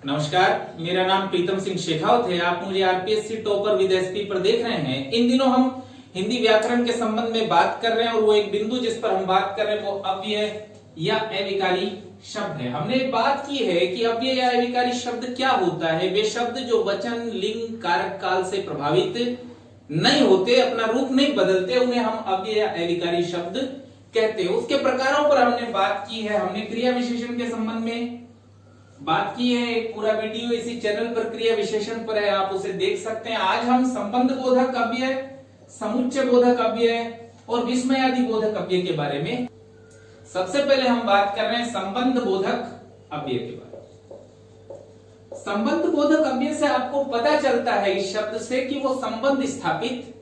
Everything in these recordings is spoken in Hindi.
नमस्कार, मेरा नाम प्रीतम सिंह शेखावत है। आप मुझे आरपीएससी टॉपर विद एसपी पर देख रहे हैं। इन दिनों हम हिंदी व्याकरण के संबंध में बात कर रहे हैं और वो एक बिंदु जिस पर हम बात कर रहे हैं वो अव्यय या अविकारी शब्द है। हमने बात की है कि अव्यय या अविकारी शब्द क्या होता है। वे शब्द जो वचन, लिंग, कारक काल से प्रभावित नहीं होते, अपना रूप नहीं बदलते, उन्हें हम अव्यय या अविकारी शब्द कहते हैं। उसके प्रकारों पर हमने बात की है। हमने क्रिया विशेषण के संबंध में बात की है। एक पूरा वीडियो इसी चैनल पर क्रिया विशेषण पर है, आप उसे देख सकते हैं। आज हम संबंध बोधक अव्यय, समुच्चय बोधक अव्यय और विस्मयादि बोधक अव्यय के बारे में सबसे पहले हम बात कर रहे हैं संबंध बोधक अव्यय के बारे में। संबंध बोधक अव्यय से आपको पता चलता है इस शब्द से कि वो संबंध स्थापित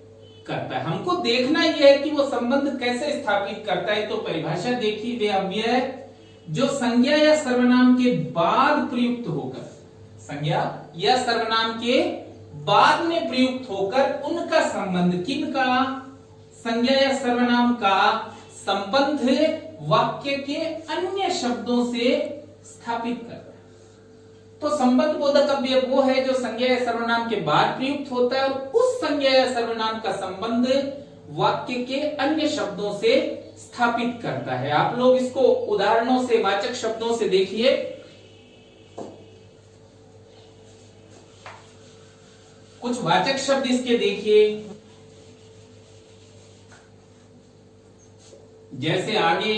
करता है। हमको देखना यह है कि वो संबंध कैसे स्थापित करता है। तो परिभाषा देखिए, वे अव्यय जो संज्ञा या सर्वनाम के बाद प्रयुक्त होकर, संज्ञा या सर्वनाम के बाद में प्रयुक्त होकर उनका संबंध, किनका, संज्ञा या सर्वनाम का संबंध वाक्य के अन्य शब्दों से स्थापित करता है। तो संबंध बोधक अव्यय वो है जो संज्ञा या सर्वनाम के बाद प्रयुक्त होता है और उस संज्ञा या सर्वनाम का संबंध वाक्य के अन्य शब्दों से स्थापित करता है। आप लोग इसको उदाहरणों से, वाचक शब्दों से देखिए। कुछ वाचक शब्द इसके देखिए, जैसे आगे,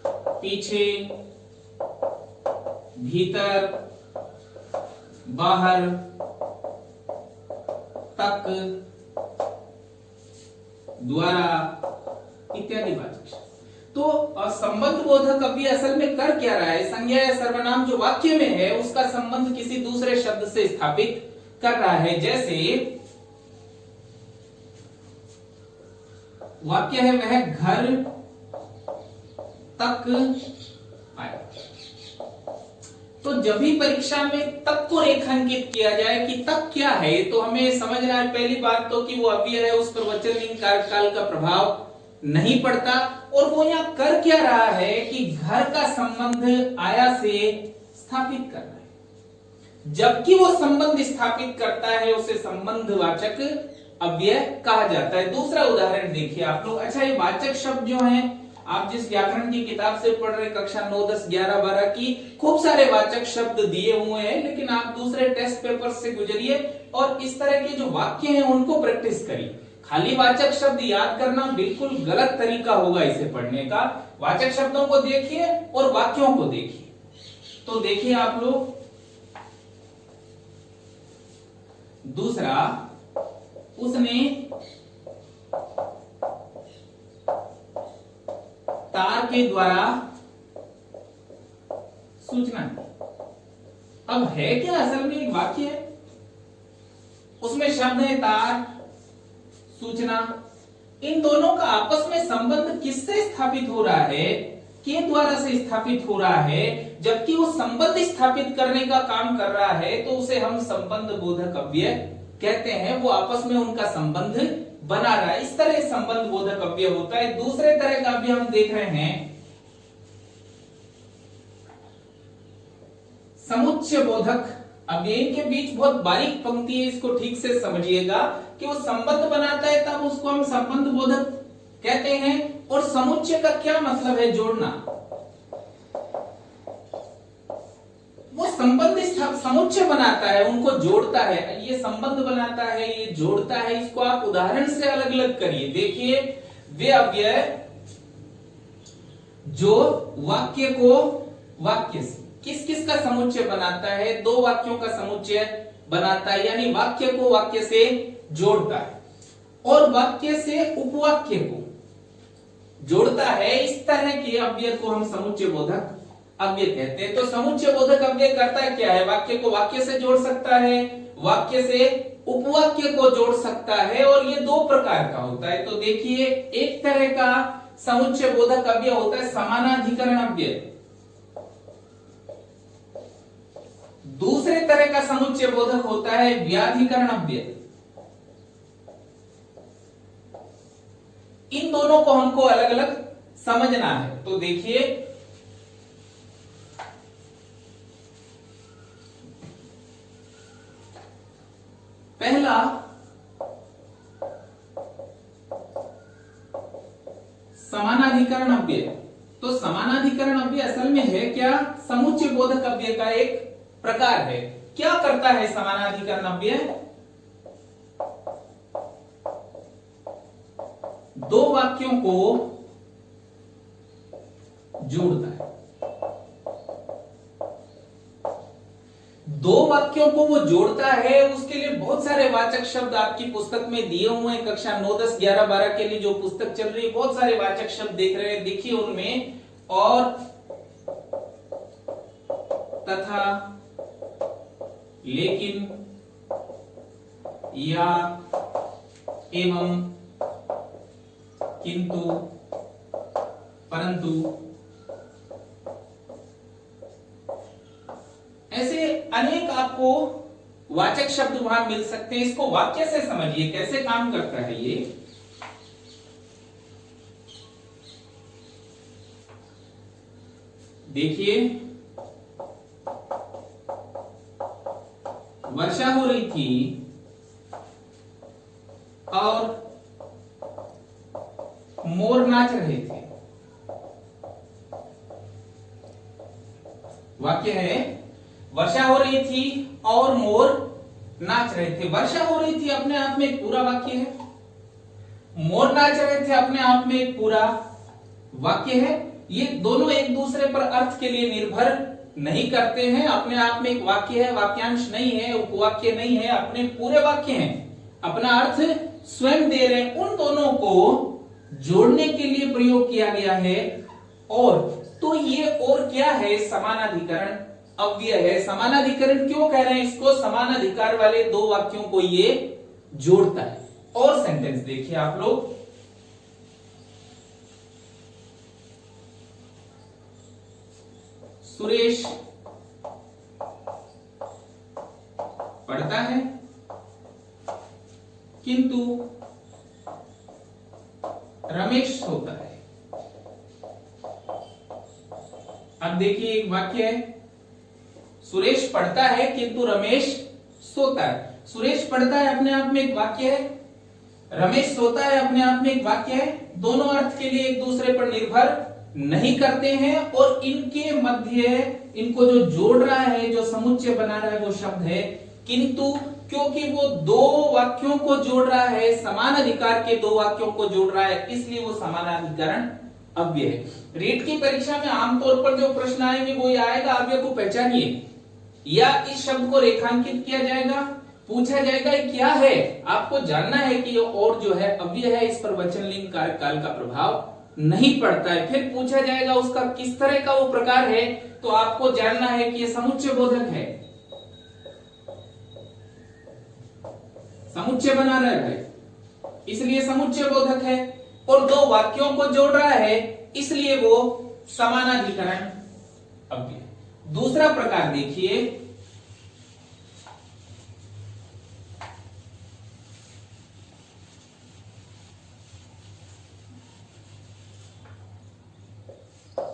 पीछे, भीतर, बाहर, तक, द्वारा इत्यादि वाचक शब्द। तो संबंध बोधक अव्यय असल में कर क्या रहा है, संज्ञा या सर्वनाम जो वाक्य में है उसका संबंध किसी दूसरे शब्द से स्थापित कर रहा है। जैसे वाक्य है वह घर तक आया। तो जब भी परीक्षा में तक को रेखांकित किया जाए कि तक क्या है, तो हमें समझना है पहली बात तो कि वो अव्यय है, उस पर वचन, लिंग, कारक काल का प्रभाव नहीं पड़ता। और वो यहां कर क्या रहा है कि घर का संबंध आया से स्थापित कर रहा है। जबकि वो संबंध स्थापित करता है उसे संबंधवाचक अव्यय कहा जाता है। दूसरा उदाहरण देखिए आप लोग। अच्छा, ये वाचक शब्द जो हैं, आप जिस व्याकरण की किताब से पढ़ रहे कक्षा 9, 10, 11, 12 की, खूब सारे वाचक शब्द दिए हुए हैं, लेकिन आप दूसरे टेस्ट पेपर से गुजरिए और इस तरह के जो वाक्य हैं उनको प्रैक्टिस करिए। खाली वाचक शब्द याद करना बिल्कुल गलत तरीका होगा इसे पढ़ने का। वाचक शब्दों को देखिए और वाक्यों को देखिए। तो देखिए आप लोग, दूसरा, उसने तार के द्वारा सूचना दी। अब है क्या, असल में एक वाक्य है, उसमें शब्द है तार, सूचना। इन दोनों का आपस में संबंध किससे स्थापित हो रहा है, के द्वारा से स्थापित हो रहा है। जबकि वो संबंध स्थापित करने का काम कर रहा है तो उसे हम संबंध बोधक अव्यय कहते हैं। वो आपस में उनका संबंध बना रहा है, इस तरह संबंध बोधक अव्यय होता है। दूसरे तरह का अव्यय हम देख रहे हैं समुच्चय बोधक अव्यय। के बीच बहुत बारीक पंक्ति है, इसको ठीक से समझिएगा कि वो संबंध बनाता है तब उसको हम संबंध बोधक कहते हैं। और समुच्चय का क्या मतलब है, जोड़ना। वो संबंध समुच्चय बनाता है, उनको जोड़ता है। ये संबंध बनाता है, ये जोड़ता है। इसको आप उदाहरण से अलग अलग करिए। देखिए, वे अव्यय जो वाक्य को वाक्य से किस किस का समुच्चय बनाता है, दो वाक्यों का समुच्चय बनाता है, यानी वाक्य को वाक्य से जोड़ता है और वाक्य से उपवाक्य को जोड़ता है। इस तरह के अव्यय को हम समुच्चय बोधक अव्यय कहते हैं। तो समुच्चय बोधक अव्यय करता क्या है, वाक्य को वाक्य से जोड़ सकता है, वाक्य से उपवाक्य को जोड़ सकता है, और ये दो प्रकार का होता है। तो देखिए, एक तरह का समुच्चय बोधक अव्यय होता है समानाधिकरण अव्यय। दूसरे तरह का समुच्चय बोधक होता है व्याधिकरण अव्यय। इन दोनों को हमको अलग अलग समझना है। तो देखिए, पहला समानाधिकरण अव्यय। तो समानाधिकरण अव्यय असल में है क्या? समुच्चय बोधक अव्यय का एक प्रकार है। क्या करता है समानाधिकरण अव्यय? दो वाक्यों को जोड़ता है। दो वाक्यों को वो जोड़ता है, उसके लिए बहुत सारे वाचक शब्द आपकी पुस्तक में दिए हुए हैं। कक्षा 9, 10, 11, 12 के लिए जो पुस्तक चल रही है, बहुत सारे वाचक शब्द देख रहे हैं, देखिए उनमें और, तथा, लेकिन, या, एवं, किंतु, परंतु, ऐसे अनेक आपको वाचक शब्द वहां मिल सकते हैं। इसको वाक्य से समझिए कैसे काम करता है ये। देखिए, वर्षा हो रही थी और मोर नाच रहे थे। वाक्य है, वर्षा हो रही थी और मोर नाच रहे थे। वर्षा हो रही थी अपने आप में एक पूरा वाक्य है, मोर नाच रहे थे अपने आप में एक पूरा वाक्य है। ये दोनों एक दूसरे पर अर्थ के लिए निर्भर नहीं करते हैं, अपने आप में एक वाक्य है, वाक्यांश नहीं है, उपवाक्य नहीं है, अपने पूरे वाक्य हैं, अपना अर्थ स्वयं दे रहे हैं। उन दोनों को जोड़ने के लिए प्रयोग किया गया है। और तो ये और क्या है? समानाधिकरण अव्यय है। समानाधिकरण क्यों कह रहे हैं इसको? समानाधिकार वाले दो वाक्यों को ये जोड़ता है। और सेंटेंस देखिए आप लोग, सुरेश पढ़ता है किंतु रमेश सोता है। अब देखिए एक वाक्य है, सुरेश पढ़ता है किंतु रमेश सोता है। सुरेश पढ़ता है अपने आप में एक वाक्य है, रमेश सोता है अपने आप में एक वाक्य है। दोनों अर्थ के लिए एक दूसरे पर निर्भर नहीं करते हैं और इनके मध्य इनको जो जोड़ रहा है, जो समुच्चय बना रहा है, वो शब्द है किंतु। क्योंकि वो दो वाक्यों को जोड़ रहा है, समान अधिकार के दो वाक्यों को जोड़ रहा है, इसलिए वो समानाधिकरण अव्यय है। रीट की परीक्षा में आमतौर पर जो प्रश्न आएंगे वो ये आएगा, अव्यय को पहचानिए, या इस शब्द को रेखांकित किया जाएगा, पूछा जाएगा ये क्या है। आपको जानना है कि ये और जो है अव्यय है, इस पर वचन लिंग कार्यकाल का प्रभाव नहीं पड़ता है। फिर पूछा जाएगा उसका किस तरह का वो प्रकार है, तो आपको जानना है कि ये समुच्चय बोधक है, समुच्चय बना रहा है भाई, इसलिए समुच्चय बोधक है। और दो वाक्यों को जोड़ रहा है, इसलिए वो समानाधिकरण अव्यय। दूसरा प्रकार देखिए,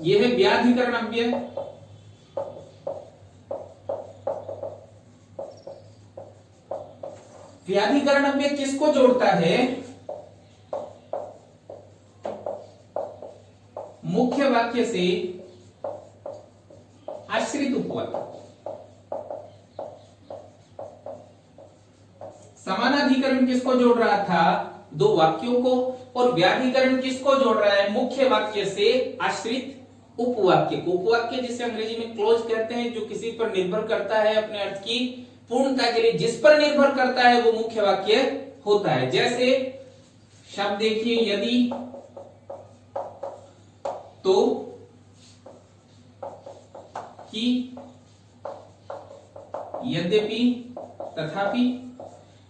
यह है व्याधिकरण अव्यय। व्याधिकरण अव्यय किसको जोड़ता है? मुख्य वाक्य से आश्रित उपवाक्य। समानाधिकरण किसको जोड़ रहा था? दो वाक्यों को। और व्याधिकरण किसको जोड़ रहा है? मुख्य वाक्य से आश्रित उपवाक्य को। उपवाक्य जिसे अंग्रेजी में क्लोज कहते हैं, जो किसी पर निर्भर करता है अपने अर्थ की पूर्णता के लिए, जिस पर निर्भर करता है वो मुख्य वाक्य होता है। जैसे शब्द देखिए, यदि, तो, कि, यद्यपि, तथापि।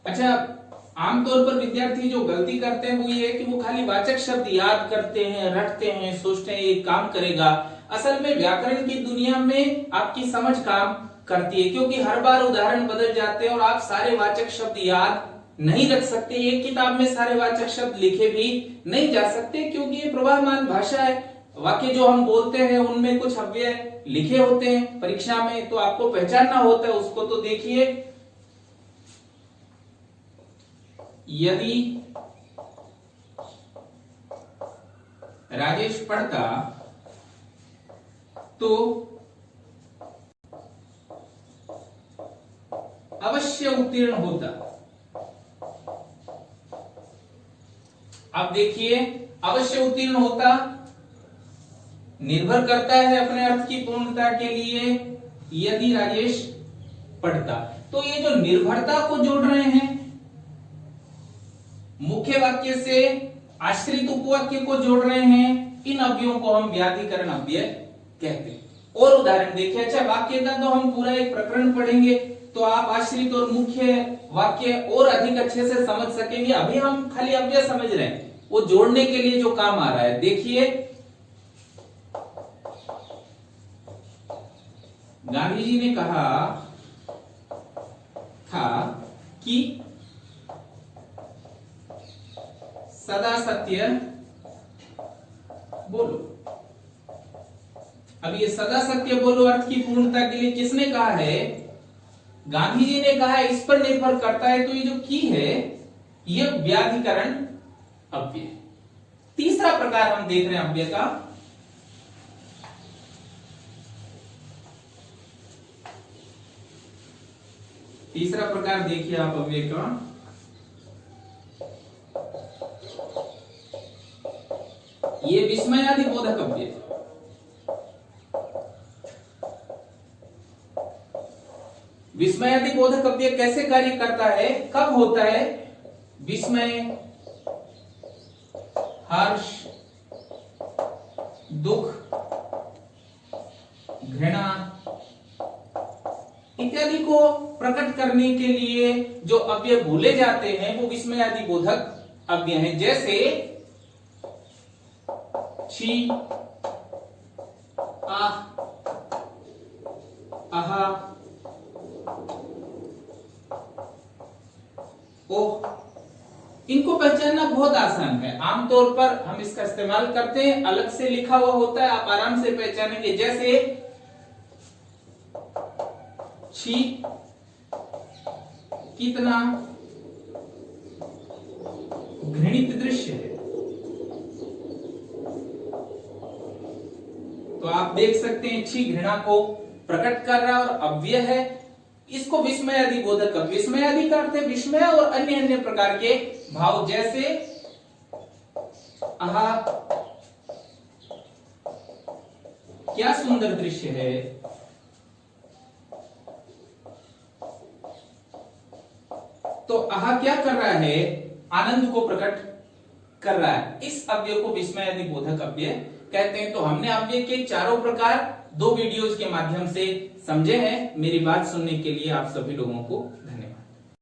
अच्छा, आमतौर पर विद्यार्थी जो गलती करते हैं वो ये है कि वो खाली वाचक शब्द याद करते हैं, रटते हैं, सोचते हैं ये काम करेगा। असल में व्याकरण की दुनिया में आपकी समझ काम करती है, क्योंकि हर बार उदाहरण बदल जाते हैं और आप सारे वाचक शब्द याद नहीं रख सकते। एक किताब में सारे वाचक शब्द लिखे भी नहीं जा सकते, क्योंकि ये प्रवाहमान भाषा है। वाक्य जो हम बोलते हैं उनमें कुछ अव्यय लिखे होते हैं परीक्षा में, तो आपको पहचानना होता है उसको। तो देखिए, यदि राजेश पढ़ता तो अवश्य उत्तीर्ण होता। अब देखिए, अवश्य उत्तीर्ण होता निर्भर करता है अपने अर्थ की पूर्णता के लिए यदि राजेश पढ़ता। तो ये जो निर्भरता को जोड़ रहे हैं मुख्य वाक्य से आश्रित उपवाक्य को जोड़ रहे हैं, इन अव्ययों को हम व्याधिकरण अव्यय कहते हैं। और उदाहरण देखिए, अच्छा वाक्य का तो हम पूरा एक प्रकरण पढ़ेंगे तो आप आश्रित और मुख्य वाक्य और अधिक अच्छे से समझ सकेंगे। अभी हम खाली अव्यय समझ रहे हैं, वो जोड़ने के लिए जो काम आ रहा है। देखिए, गांधी जी ने कहा था कि सदा सत्य बोलो। अब ये सदा सत्य बोलो अर्थ की पूर्णता के लिए किसने कहा है? गांधी जी ने कहा है। इस पर निर्भर करता है, तो ये जो की है ये व्याधिकरण अव्यय। तीसरा प्रकार हम देख रहे हैं अव्यय का, तीसरा प्रकार देखिए आप अव्यय का, ये विस्मयादि बोधक अव्यय। विस्मयादि बोधक अव्यय कैसे कार्य करता है, कब होता है? विस्मय, हर्ष, दुख, घृणा इत्यादि को प्रकट करने के लिए जो अव्यय बोले जाते हैं वो विस्मयादि बोधक अव्यय हैं। जैसे छी, आह, आहा, ओह। इनको पहचानना बहुत आसान है। आमतौर पर हम इसका इस्तेमाल करते हैं, अलग से लिखा हुआ होता है, आप आराम से पहचानेंगे। जैसे छी कितना घृणित दृश्य है। तो आप देख सकते हैं छी घृणा को प्रकट कर रहा है और अव्यय है। इसको विस्मयादि बोधक, विस्मयादि का अर्थ है विस्मय और अन्य अन्य प्रकार के भाव। जैसे आहा क्या सुंदर दृश्य है, तो आहा क्या कर रहा है? आनंद को प्रकट कर रहा है। इस अव्यय को विस्मयादि बोधक अव्यय कहते हैं। तो हमने अव्यय के चारों प्रकार 2 वीडियोज के माध्यम से समझे हैं। मेरी बात सुनने के लिए आप सभी लोगों को धन्यवाद।